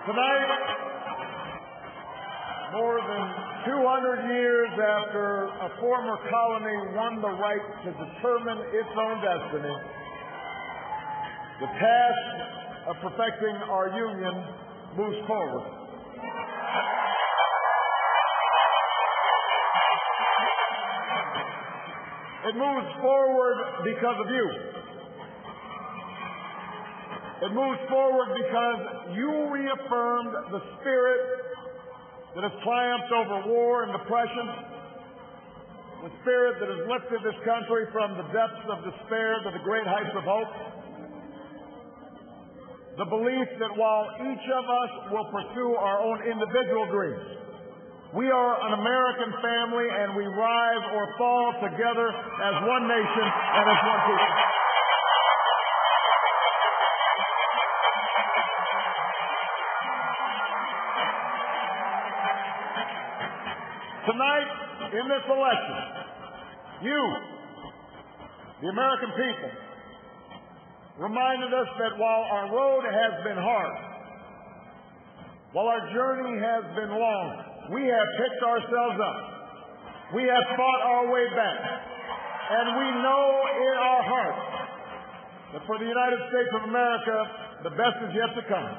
Tonight, more than 200 years after a former colony won the right to determine its own destiny, the task of perfecting our union moves forward. It moves forward because of you. It moves forward because you reaffirmed the spirit that has triumphed over war and depression, the spirit that has lifted this country from the depths of despair to the great heights of hope, the belief that while each of us will pursue our own individual dreams, we are an American family and we rise or fall together as one nation and as one people. Tonight, in this election, you, the American people, reminded us that while our road has been hard, while our journey has been long, we have picked ourselves up. We have fought our way back. And we know in our hearts that for the United States of America, the best is yet to come.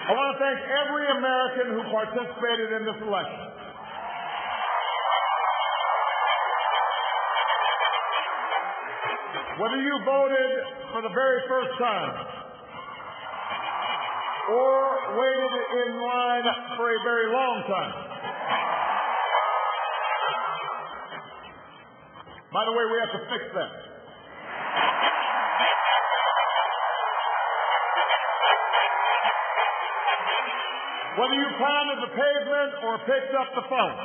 I want to thank every American who participated in this election. Whether you voted for the very first time or waited in line for a very long time. By the way, we have to fix that. Whether you pounded the pavement or picked up the phone.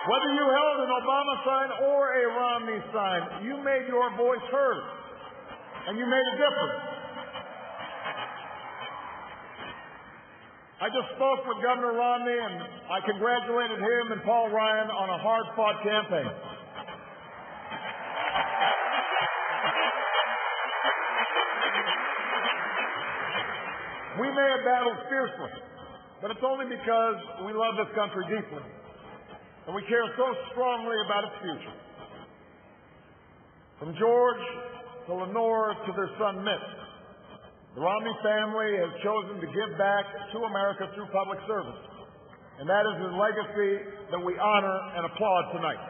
Whether you held an Obama sign or a Romney sign, you made your voice heard, and you made a difference. I just spoke with Governor Romney, and I congratulated him and Paul Ryan on a hard-fought campaign. We may have battled fiercely, but it's only because we love this country deeply. And we care so strongly about its future. From George to Lenore to their son Mitt, the Romney family has chosen to give back to America through public service. And that is a legacy that we honor and applaud tonight.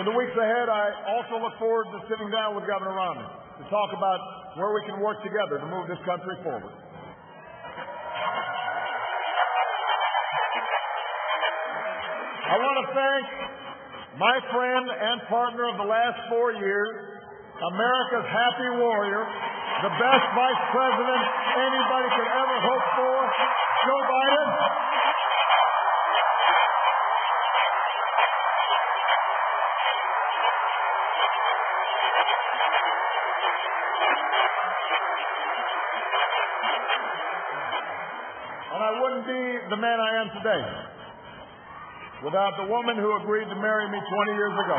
In the weeks ahead, I also look forward to sitting down with Governor Romney to talk about where we can work together to move this country forward. I want to thank my friend and partner of the last 4 years, America's happy warrior, the best vice president anybody could ever hope for, Joe Biden. And I wouldn't be the man I am today without the woman who agreed to marry me 20 years ago.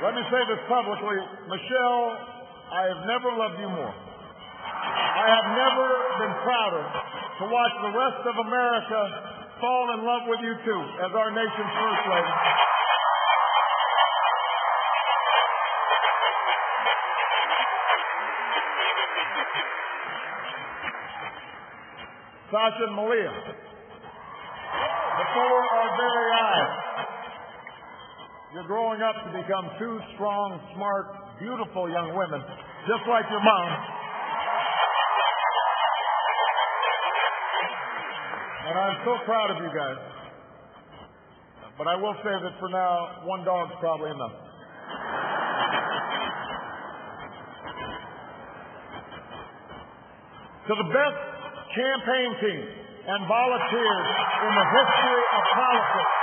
Let me say this publicly. Michelle, I have never loved you more. I have never been prouder to watch the rest of America fall in love with you too, as our nation's First Lady. Sasha and Malia, before our very eyes, you're growing up to become two strong, smart, beautiful young women, just like your mom. And I'm so proud of you guys. But I will say that for now, one dog's probably enough. to the best campaign team and volunteers in the history of politics.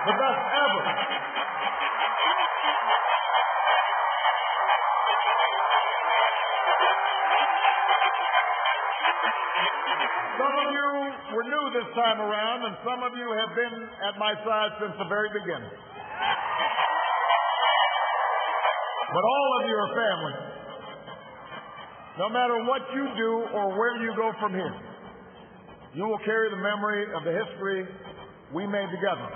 The best ever. Some of you were new this time around, and some of you have been at my side since the very beginning. But all of you are family. No matter what you do or where you go from here, you will carry the memory of the history we made together.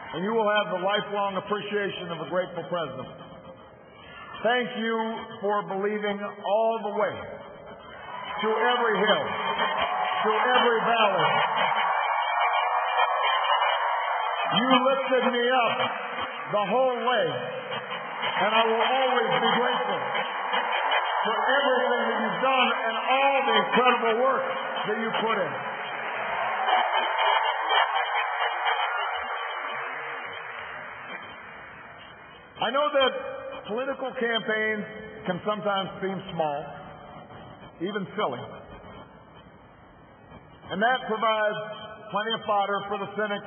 And you will have the lifelong appreciation of a grateful president. Thank you for believing all the way, to every hill, to every valley. You lifted me up the whole way, and I will always be grateful for everything that you've done and all the incredible work that you put in. I know that political campaigns can sometimes seem small, even silly. And that provides plenty of fodder for the cynics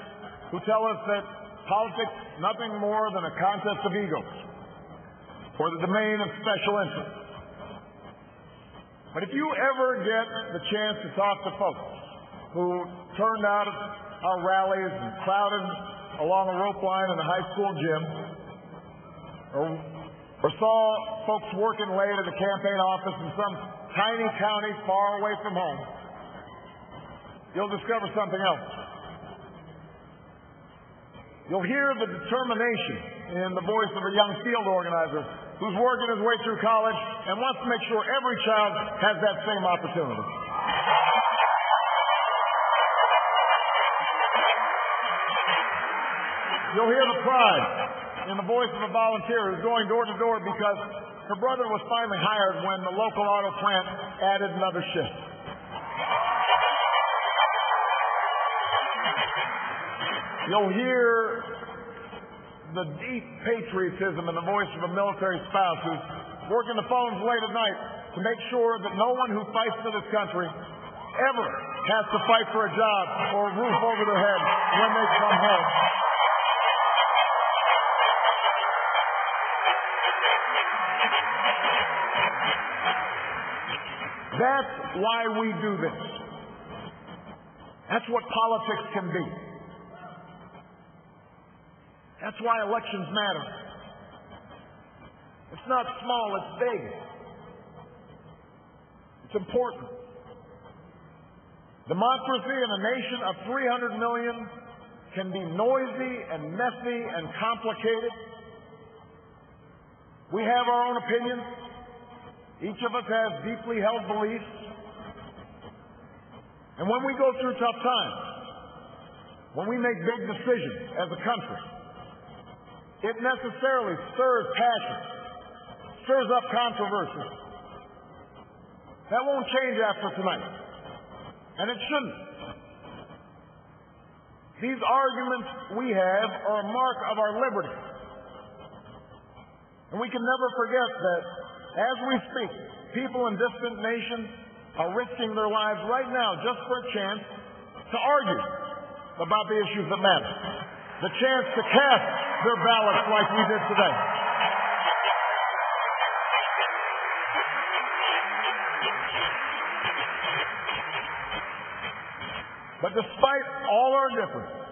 who tell us that politics is nothing more than a contest of egos or the domain of special interests. But if you ever get the chance to talk to folks who turned out at our rallies and crowded along a rope line in a high school gym, or saw folks working late at a campaign office in some tiny county far away from home, you'll discover something else. You'll hear the determination in the voice of a young field organizer who's working his way through college and wants to make sure every child has that same opportunity. You'll hear the pride in the voice of a volunteer who's going door to door because her brother was finally hired when the local auto plant added another shift. You'll hear the deep patriotism in the voice of a military spouse who's working the phones late at night to make sure that no one who fights for this country ever has to fight for a job or a roof over their head when they come home. That's why we do this. That's what politics can be. That's why elections matter. It's not small, it's big. It's important. Democracy in a nation of 300 million can be noisy and messy and complicated. We have our own opinions. Each of us has deeply held beliefs. And when we go through tough times, when we make big decisions as a country, it necessarily stirs passion, stirs up controversy. That won't change after tonight. And it shouldn't. These arguments we have are a mark of our liberty. And we can never forget that as we speak, people in distant nations are risking their lives right now just for a chance to argue about the issues that matter. The chance to cast their ballots like we did today. But despite all our differences,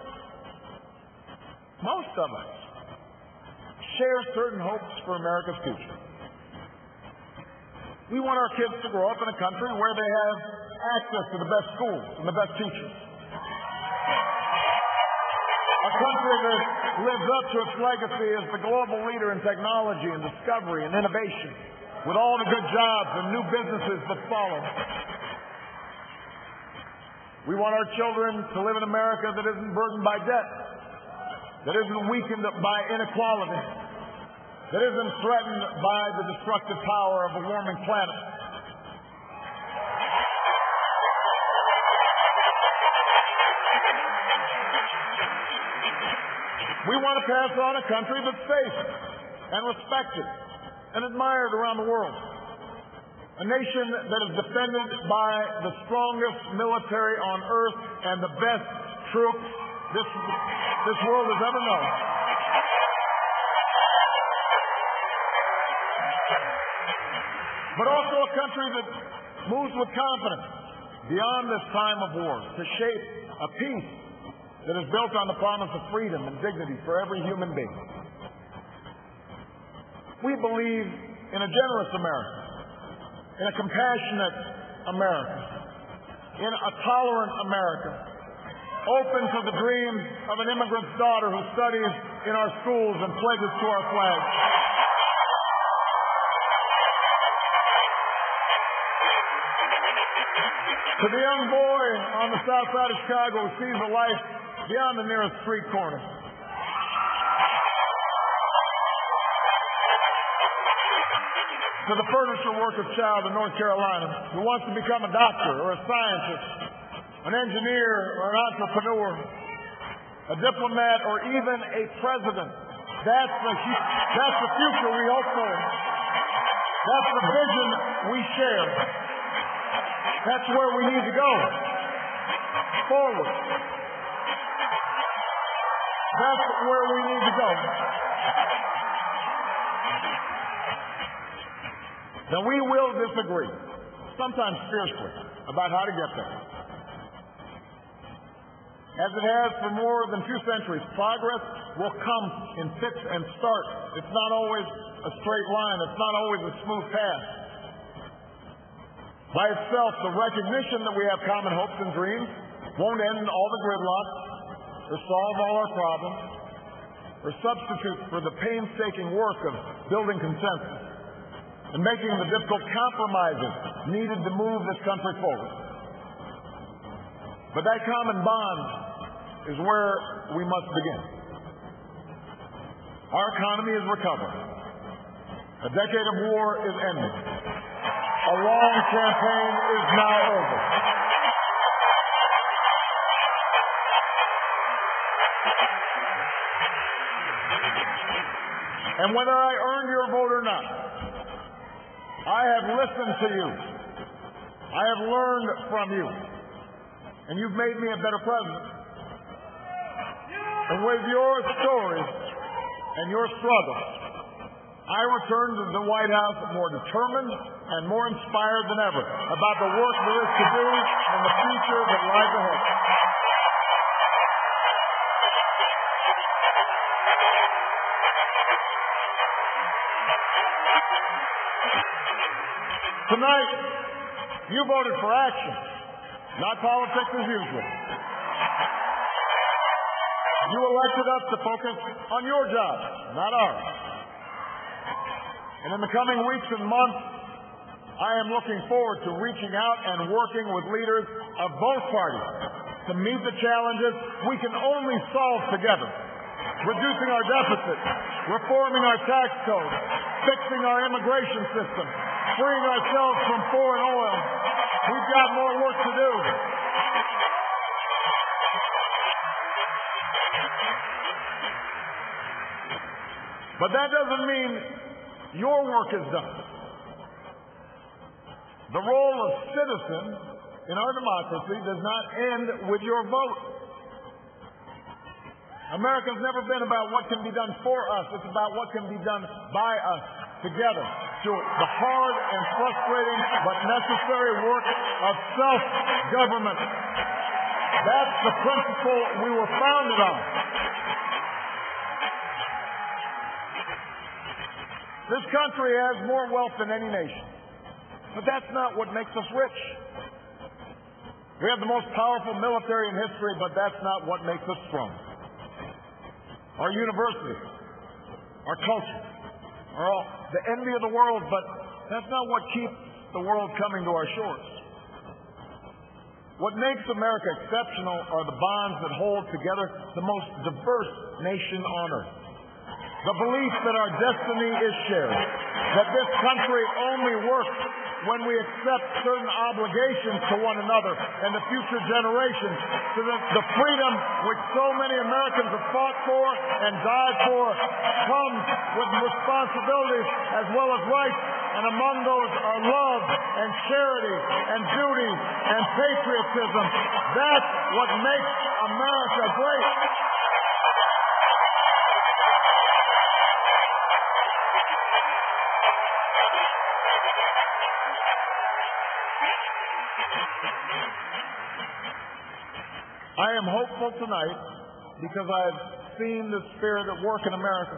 most of us share certain hopes for America's future. We want our kids to grow up in a country where they have access to the best schools and the best teachers. A country that lives up to its legacy as the global leader in technology and discovery and innovation, with all the good jobs and new businesses that follow. We want our children to live in America that isn't burdened by debt, that isn't weakened by inequality, that isn't threatened by the destructive power of a warming planet. We want to pass on a country that's safe and respected and admired around the world. A nation that is defended by the strongest military on earth and the best troops this world has ever known. But also a country that moves with confidence beyond this time of war to shape a peace that is built on the promise of freedom and dignity for every human being. We believe in a generous America, in a compassionate America, in a tolerant America, open to the dreams of an immigrant's daughter who studies in our schools and pledges to our flag. To the young boy on the south side of Chicago who sees a life beyond the nearest street corner. To the furniture worker child in North Carolina who wants to become a doctor or a scientist, an engineer or an entrepreneur, a diplomat or even a president. That's the future we hope for. That's the vision we share. That's where we need to go. Forward. That's where we need to go. Now, we will disagree, sometimes fiercely, about how to get there. As it has for more than 2 centuries, progress will come in fits and starts. It's not always a straight line. It's not always a smooth path. By itself, the recognition that we have common hopes and dreams won't end all the gridlock or solve all our problems or substitute for the painstaking work of building consensus and making the difficult compromises needed to move this country forward. But that common bond is where we must begin. Our economy is recovering. A decade of war is ending. A long campaign is now over. And whether I earned your vote or not, I have listened to you. I have learned from you. And you've made me a better president. And with your stories and your struggles, I return to the White House more determined and more inspired than ever about the work there is to do and the future that lies ahead. Tonight, you voted for action, not politics as usual. You elected us to focus on your job, not ours. And in the coming weeks and months, I am looking forward to reaching out and working with leaders of both parties to meet the challenges we can only solve together. Reducing our deficit, reforming our tax code, fixing our immigration system, freeing ourselves from foreign oil. We've got more work to do. But that doesn't mean your work is done. The role of citizen in our democracy does not end with your vote. America's never been about what can be done for us. It's about what can be done by us together through the hard and frustrating but necessary work of self-government. That's the principle we were founded on. This country has more wealth than any nation. But that's not what makes us rich. We have the most powerful military in history, but that's not what makes us strong. Our universities, our culture, are all the envy of the world, but that's not what keeps the world coming to our shores. What makes America exceptional are the bonds that hold together the most diverse nation on earth. The belief that our destiny is shared, that this country only works when we accept certain obligations to one another and the future generations, so that the freedom which so many Americans have fought for and died for comes with responsibilities as well as rights, and among those are love and charity and duty and patriotism. That's what makes America great. I am hopeful tonight because I've seen the spirit at work in America.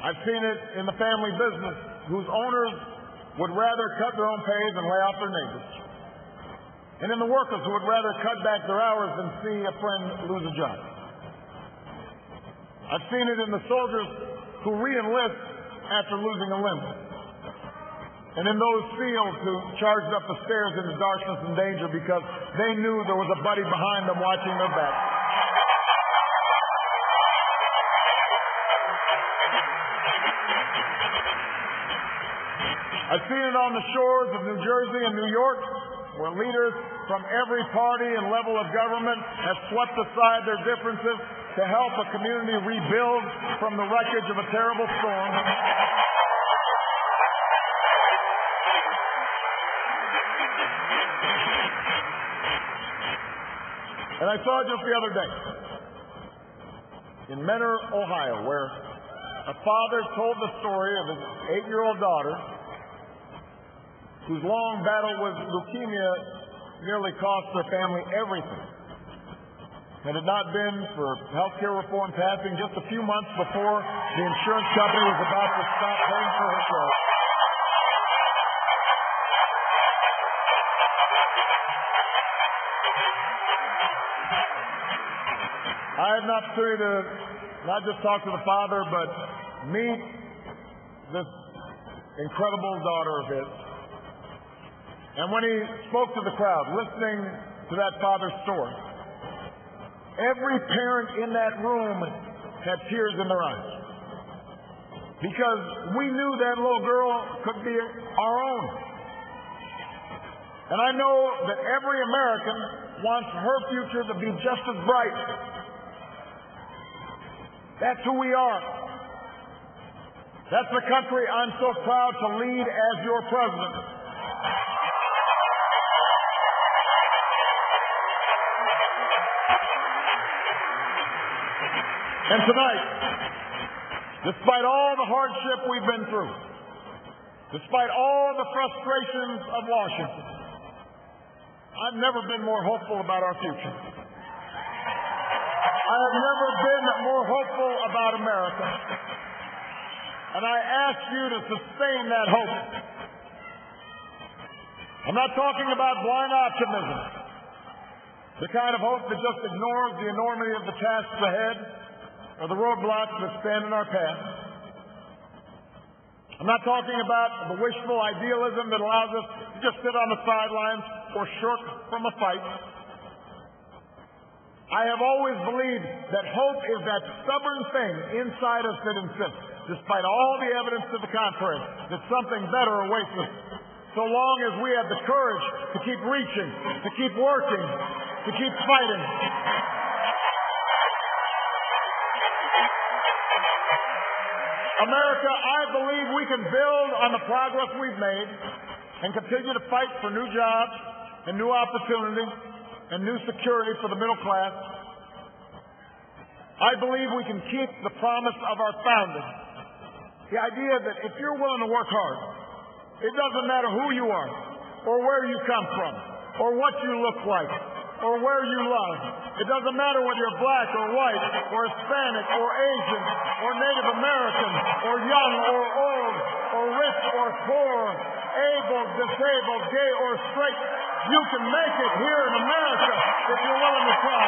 I've seen it in the family business whose owners would rather cut their own pays and lay off their neighbors. And in the workers who would rather cut back their hours than see a friend lose a job. I've seen it in the soldiers who re-enlist after losing a limb. And in those SEALs who charged up the stairs into darkness and danger because they knew there was a buddy behind them watching their back. I've seen it on the shores of New Jersey and New York, where leaders from every party and level of government have swept aside their differences to help a community rebuild from the wreckage of a terrible storm. And I saw it just the other day in Mentor, Ohio, where a father told the story of his 8-year-old daughter whose long battle with leukemia nearly cost their family everything. Had it not been for health care reform passing just a few months before the insurance company was about to stop paying for her care. I had an opportunity to not just talk to the father, but meet this incredible daughter of his. And when he spoke to the crowd, listening to that father's story, every parent in that room had tears in their eyes. Because we knew that little girl could be our own. And I know that every American wants her future to be just as bright. That's who we are. That's the country I'm so proud to lead as your president. And tonight, despite all the hardship we've been through, despite all the frustrations of Washington, I've never been more hopeful about our future. I have never been more hopeful about America. And I ask you to sustain that hope. I'm not talking about blind optimism, the kind of hope that just ignores the enormity of the tasks ahead or the roadblocks that stand in our path. I'm not talking about the wishful idealism that allows us to just sit on the sidelines or shirk from a fight. I have always believed that hope is that stubborn thing inside us that insists, despite all the evidence to the contrary, that something better awaits us, so long as we have the courage to keep reaching, to keep working, to keep fighting. America, I believe we can build on the progress we've made and continue to fight for new jobs and new opportunity and new security for the middle class. I believe we can keep the promise of our founding. The idea that if you're willing to work hard, it doesn't matter who you are, or where you come from, or what you look like, or where you love. It doesn't matter whether you're black or white, or Hispanic, or Asian, or Native American, or young or old, or rich or poor, able, disabled, gay or straight. You can make it here in America if you're willing to try.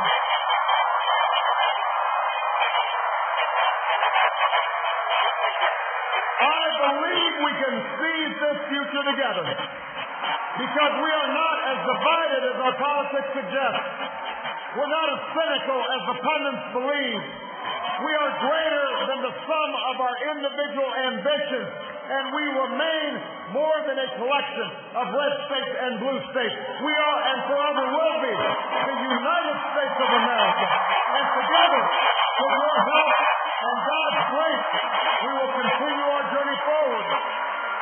I believe we can seize this future together because we are not as divided as our politics suggest. We're not as cynical as the pundits believe. We are greater than the sum of our individual ambitions. and we remain more than a collection of red states and blue states. We are and forever will be the United States of America. And together, with your help and God's grace, we will continue our journey forward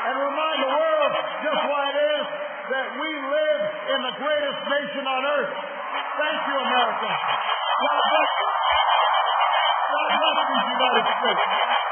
and remind the world just why it is that we live in the greatest nation on earth. Thank you, America. God bless you. God bless these United States.